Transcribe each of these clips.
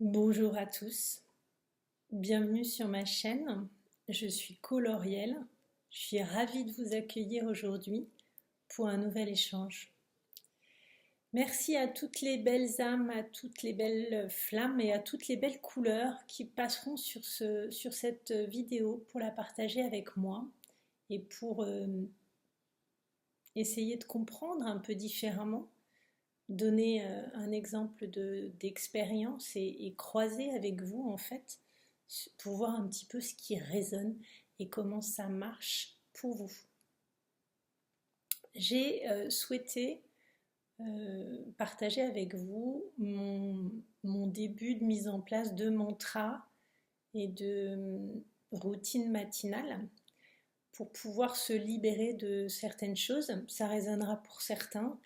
Bonjour à tous, bienvenue sur ma chaîne, je suis Colorielle, je suis ravie de vous accueillir aujourd'hui pour un nouvel échange. Merci à toutes les belles âmes, à toutes les belles flammes et à toutes les belles couleurs qui passeront sur cette vidéo pour la partager avec moi et pour essayer de comprendre un peu différemment, donner un exemple d'expérience et croiser avec vous en fait pour voir un petit peu ce qui résonne et comment ça marche pour vous. J'ai souhaité partager avec vous mon début de mise en place de mantras et de routine matinale pour pouvoir se libérer de certaines choses. Ça résonnera pour certains.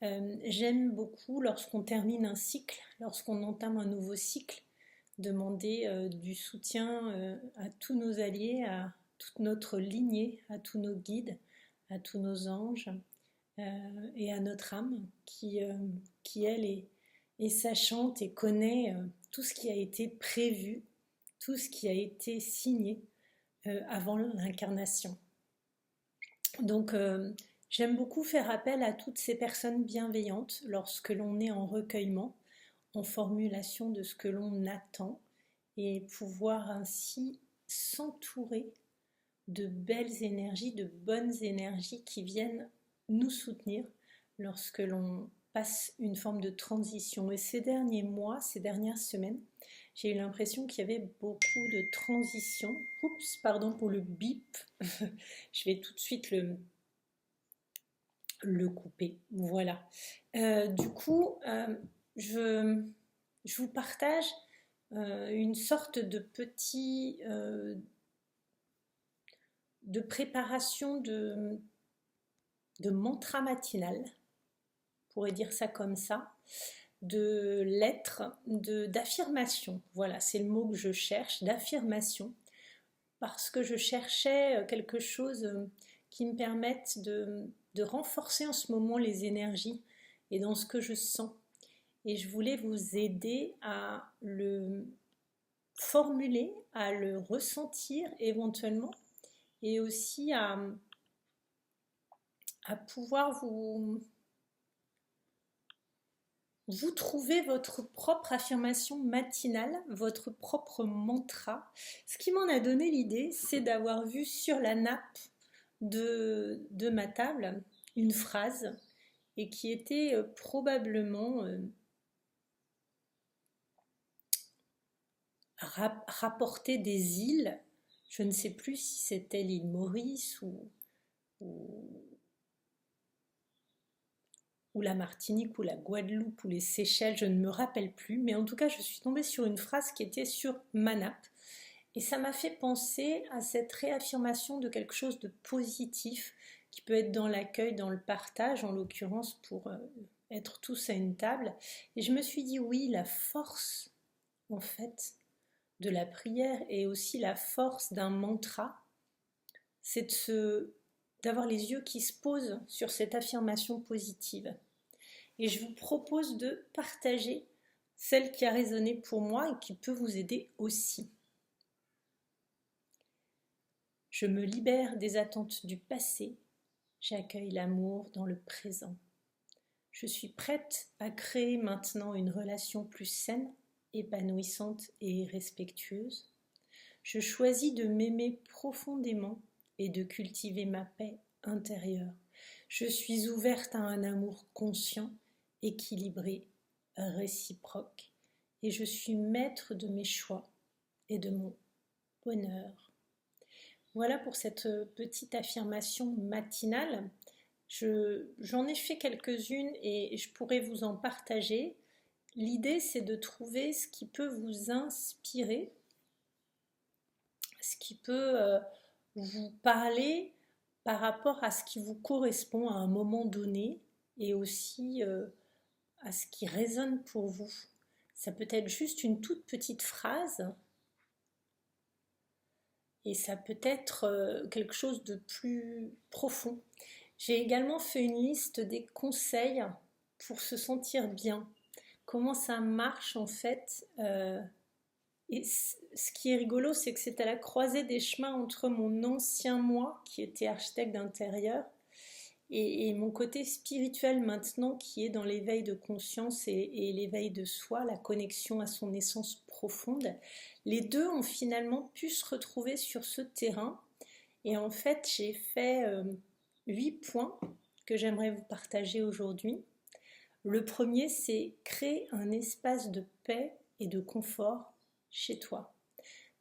J'aime beaucoup lorsqu'on termine un cycle, lorsqu'on entame un nouveau cycle, demander du soutien à tous nos alliés, à toute notre lignée, à tous nos guides, à tous nos anges et à notre âme qui elle est sachante et connaît tout ce qui a été prévu, tout ce qui a été signé avant l'incarnation. Donc j'aime beaucoup faire appel à toutes ces personnes bienveillantes lorsque l'on est en recueillement, en formulation de ce que l'on attend et pouvoir ainsi s'entourer de belles énergies, de bonnes énergies qui viennent nous soutenir lorsque l'on passe une forme de transition. Et ces derniers mois, ces dernières semaines, j'ai eu l'impression qu'il y avait beaucoup de transitions. Oups, pardon pour le bip. Je vais tout de suite le couper. Voilà. Du coup, je vous partage une sorte de petit de préparation de mantra matinal, on pourrait dire ça comme ça, de lettres, d'affirmation. Voilà, c'est le mot que je cherche, d'affirmation, parce que je cherchais quelque chose qui me permette de renforcer en ce moment les énergies et dans ce que je sens. Et je voulais vous aider à le formuler, à le ressentir éventuellement, et aussi à pouvoir vous trouver votre propre affirmation matinale, votre propre mantra. Ce qui m'en a donné l'idée, c'est d'avoir vu sur la nappe de ma table une phrase et qui était probablement rapportée des îles. Je ne sais plus si c'était l'île Maurice ou la Martinique ou la Guadeloupe ou les Seychelles, je ne me rappelle plus, mais en tout cas je suis tombée sur une phrase qui était sur ma nappe et ça m'a fait penser à cette réaffirmation de quelque chose de positif qui peut être dans l'accueil, dans le partage, en l'occurrence pour être tous à une table. Et je me suis dit oui, la force en fait de la prière et aussi la force d'un mantra, c'est d'avoir les yeux qui se posent sur cette affirmation positive. Et je vous propose de partager celle qui a résonné pour moi et qui peut vous aider aussi. Je me libère des attentes du passé, j'accueille l'amour dans le présent. Je suis prête à créer maintenant une relation plus saine, épanouissante et respectueuse. Je choisis de m'aimer profondément et de cultiver ma paix intérieure. Je suis ouverte à un amour conscient, équilibré, réciproque, et je suis maître de mes choix et de mon bonheur. Voilà pour cette petite affirmation matinale. J'en ai fait quelques-unes et je pourrais vous en partager. L'idée, c'est de trouver ce qui peut vous inspirer ce qui peut vous parler par rapport à ce qui vous correspond à un moment donné et aussi à ce qui résonne pour vous. Ça peut être juste une toute petite phrase et ça peut être quelque chose de plus profond. J'ai également fait une liste des conseils pour se sentir bien. Comment ça marche en fait et ce qui est rigolo, c'est que c'est à la croisée des chemins entre mon ancien moi, qui était architecte d'intérieur, et mon côté spirituel maintenant, qui est dans l'éveil de conscience et l'éveil de soi, la connexion à son essence profonde. Les deux ont finalement pu se retrouver sur ce terrain. Et en fait, j'ai fait 8 points que j'aimerais vous partager aujourd'hui. Le premier, c'est créer un espace de paix et de confort chez toi.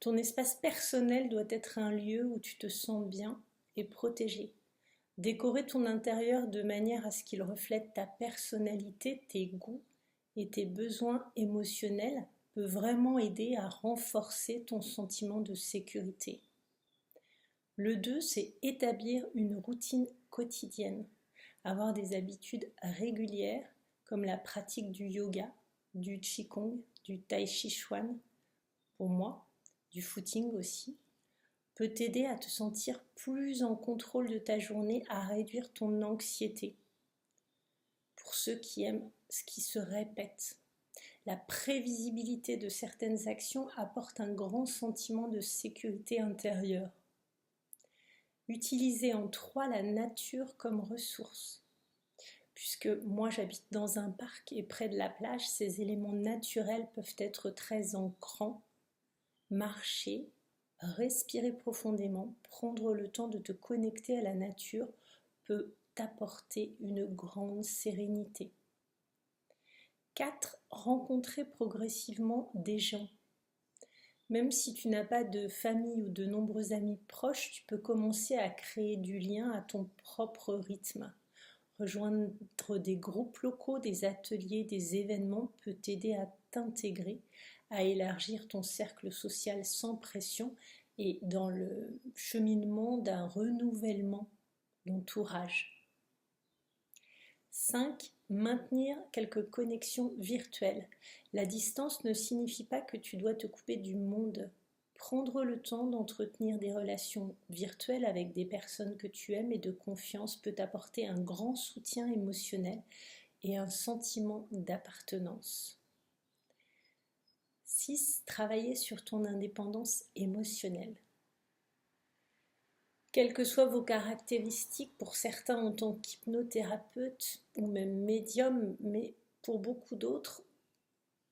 Ton espace personnel doit être un lieu où tu te sens bien et protégé. Décorer ton intérieur de manière à ce qu'il reflète ta personnalité, tes goûts et tes besoins émotionnels peut vraiment aider à renforcer ton sentiment de sécurité. Le 2, c'est établir une routine quotidienne, avoir des habitudes régulières comme la pratique du yoga, du qigong, du tai chi chuan, pour moi, du footing aussi, peut t'aider à te sentir plus en contrôle de ta journée, à réduire ton anxiété. Pour ceux qui aiment ce qui se répète, la prévisibilité de certaines actions apporte un grand sentiment de sécurité intérieure. Utiliser en 3 la nature comme ressource. Puisque moi j'habite dans un parc et près de la plage, ces éléments naturels peuvent être très ancrants. Marcher, respirer profondément, prendre le temps de te connecter à la nature peut t'apporter une grande sérénité. 4. Rencontrer progressivement des gens. Même si tu n'as pas de famille ou de nombreux amis proches, tu peux commencer à créer du lien à ton propre rythme. Rejoindre des groupes locaux, des ateliers, des événements peut t'aider à t'intégrer, à élargir ton cercle social sans pression et dans le cheminement d'un renouvellement d'entourage. 5. Maintenir quelques connexions virtuelles. La distance ne signifie pas que tu dois te couper du monde. Prendre le temps d'entretenir des relations virtuelles avec des personnes que tu aimes et de confiance peut t'apporter un grand soutien émotionnel et un sentiment d'appartenance. 6. Travailler sur ton indépendance émotionnelle. Quelles que soient vos caractéristiques, pour certains en tant qu'hypnothérapeute ou même médium, mais pour beaucoup d'autres,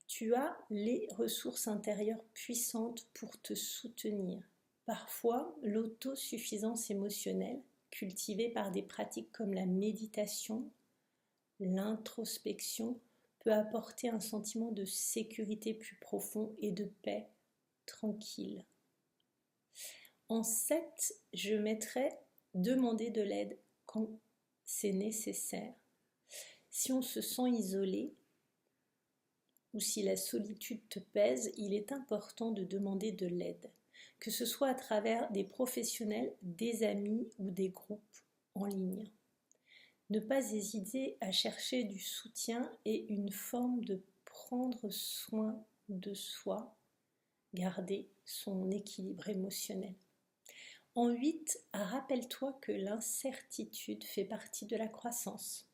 tu as les ressources intérieures puissantes pour te soutenir. Parfois, l'autosuffisance émotionnelle, cultivée par des pratiques comme la méditation, l'introspection, peut apporter un sentiment de sécurité plus profond et de paix tranquille. En 7, je mettrai demander de l'aide quand c'est nécessaire. Si on se sent isolé, ou si la solitude te pèse, il est important de demander de l'aide, que ce soit à travers des professionnels, des amis ou des groupes en ligne. Ne pas hésiter à chercher du soutien et une forme de prendre soin de soi, garder son équilibre émotionnel. En 8, rappelle-toi que l'incertitude fait partie de la croissance.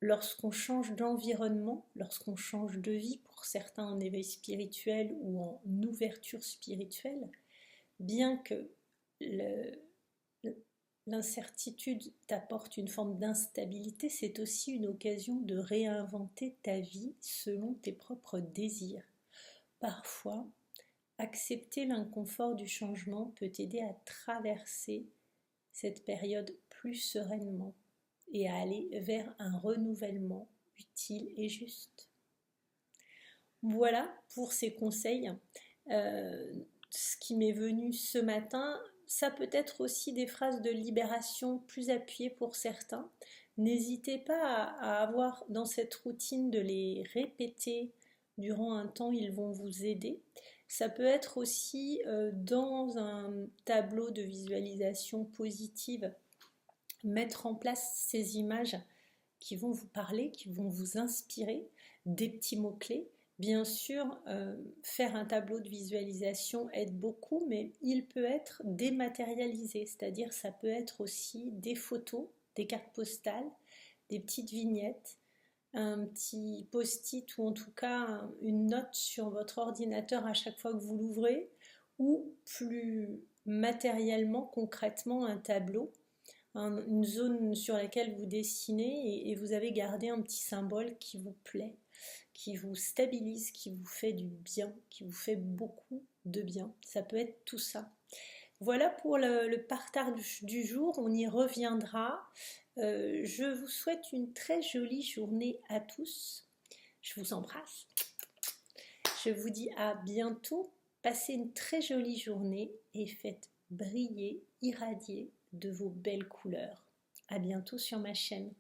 Lorsqu'on change d'environnement, lorsqu'on change de vie, pour certains en éveil spirituel ou en ouverture spirituelle, bien que l'incertitude t'apporte une forme d'instabilité, c'est aussi une occasion de réinventer ta vie selon tes propres désirs. Parfois, accepter l'inconfort du changement peut t'aider à traverser cette période plus sereinement et à aller vers un renouvellement utile et juste. Voilà pour ces conseils. Ce qui m'est venu ce matin, ça peut être aussi des phrases de libération plus appuyées pour certains. N'hésitez pas à avoir dans cette routine de les répéter durant un temps, ils vont vous aider. Ça peut être aussi dans un tableau de visualisation positive, mettre en place ces images qui vont vous parler, qui vont vous inspirer, des petits mots-clés. Bien sûr, faire un tableau de visualisation aide beaucoup, mais il peut être dématérialisé, c'est-à-dire ça peut être aussi des photos, des cartes postales, des petites vignettes, un petit post-it ou en tout cas une note sur votre ordinateur à chaque fois que vous l'ouvrez, ou plus matériellement, concrètement, un tableau, une zone sur laquelle vous dessinez et vous avez gardé un petit symbole qui vous plaît, qui vous stabilise, qui vous fait du bien, qui vous fait beaucoup de bien. Ça peut être tout ça. Voilà pour le partage du jour, on y reviendra. Je vous souhaite une très jolie journée à tous. Je vous embrasse. Je vous dis à bientôt. Passez une très jolie journée et faites briller, irradier de vos belles couleurs. À bientôt sur ma chaîne.